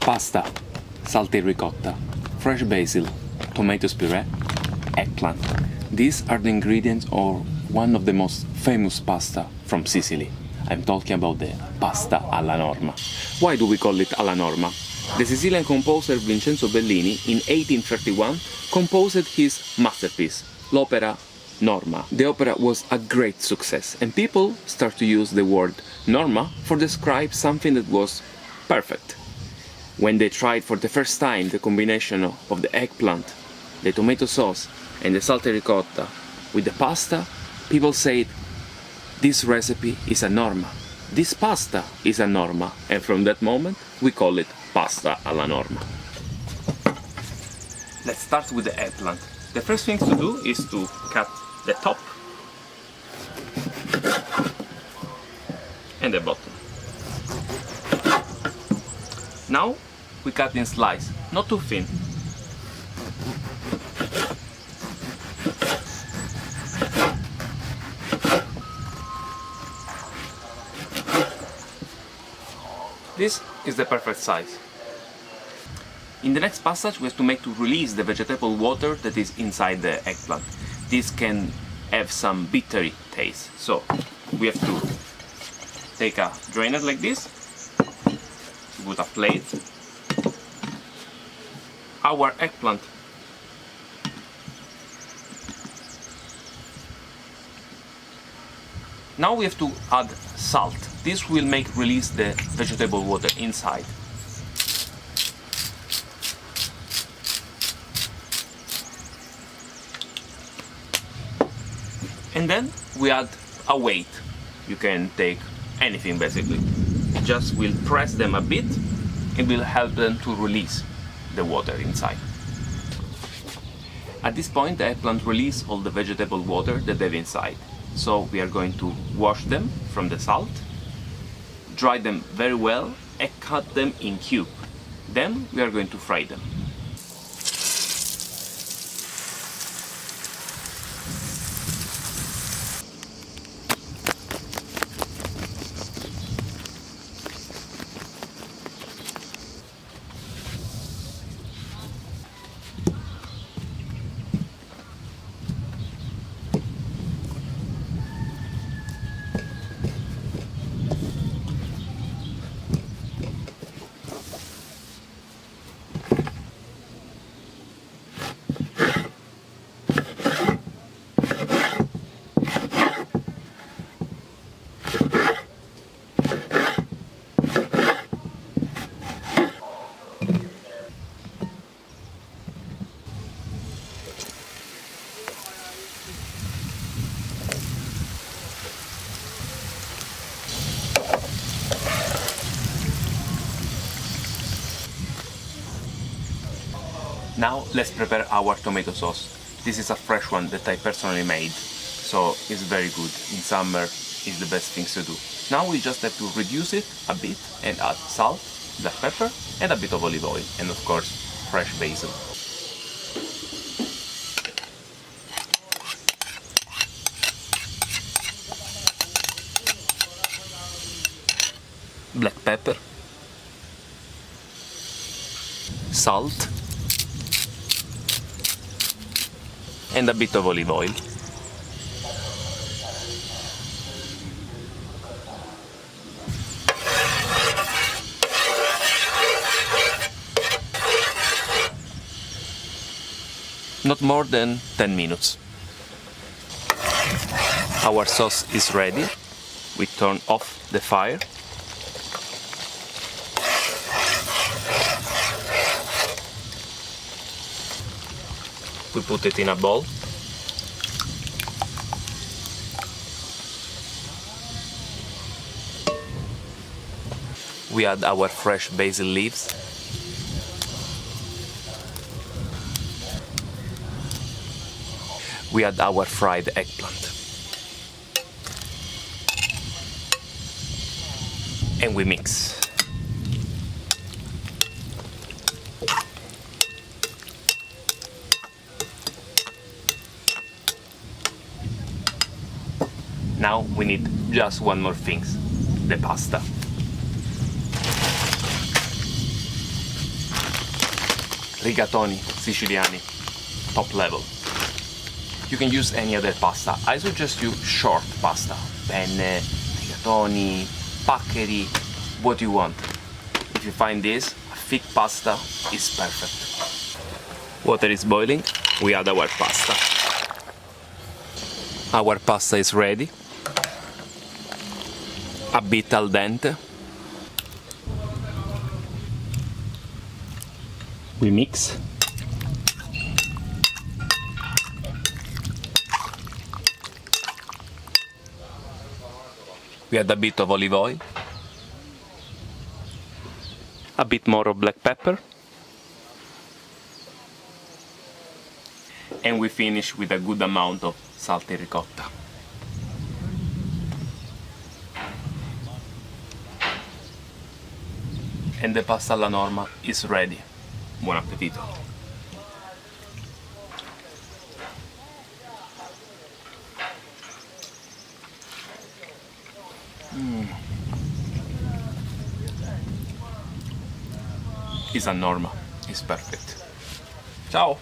Pasta, salty ricotta, fresh basil, tomato puree, eggplant. These are the ingredients of one of the most famous pasta from Sicily. I'm talking about the pasta alla Norma. Why do we call it alla Norma? The Sicilian composer Vincenzo Bellini in 1831 composed his masterpiece, l'opera Norma. The opera was a great success and people start to use the word Norma for describe something that was perfect. When they tried for the first time the combination of the eggplant, the tomato sauce and the salty ricotta with the pasta, people said, this recipe is a Norma, this pasta is a Norma, and from that moment we call it pasta alla Norma. Let's start with the eggplant. The first thing to do is to cut the top and the bottom. Now we cut in slices, not too thin. This is the perfect size. In the next passage we have to make to release the vegetable water that is inside the eggplant. This can have some bittery taste, so we have to take a drainer like this, put a plate, our eggplant, now we have to add salt. This will make release the vegetable water inside. And then we add a weight. You can take anything basically. Just will press them a bit and will help them to release the water inside. At this point the eggplant release all the vegetable water that they have inside. So we are going to wash them from the salt, dry them very well and cut them in cubes. Then we are going to fry them. Now let's prepare our tomato sauce. This is a fresh one that I personally made, so it's very good. In summer it's the best things to do. Now we just have to reduce it a bit and add salt, black pepper and a bit of olive oil and of course fresh basil. Black pepper, salt and a bit of olive oil. Not more than 10 minutes. Our sauce is ready. We turn off the fire. We put it in a bowl. We add our fresh basil leaves. We add our fried eggplant. And we mix. Now we need just one more thing, the pasta. Rigatoni, Siciliani, top level. You can use any other pasta. I suggest you short pasta. Penne, rigatoni, paccheri, what you want. If you find this, a thick pasta is perfect. Water is boiling, we add our pasta. Our pasta is ready. A bit al dente. We mix. We add a bit of olive oil, a bit more of black pepper, and we finish with a good amount of salty ricotta. And the pasta alla Norma is ready. Buon appetito! It's a Norma, it's perfect. Ciao!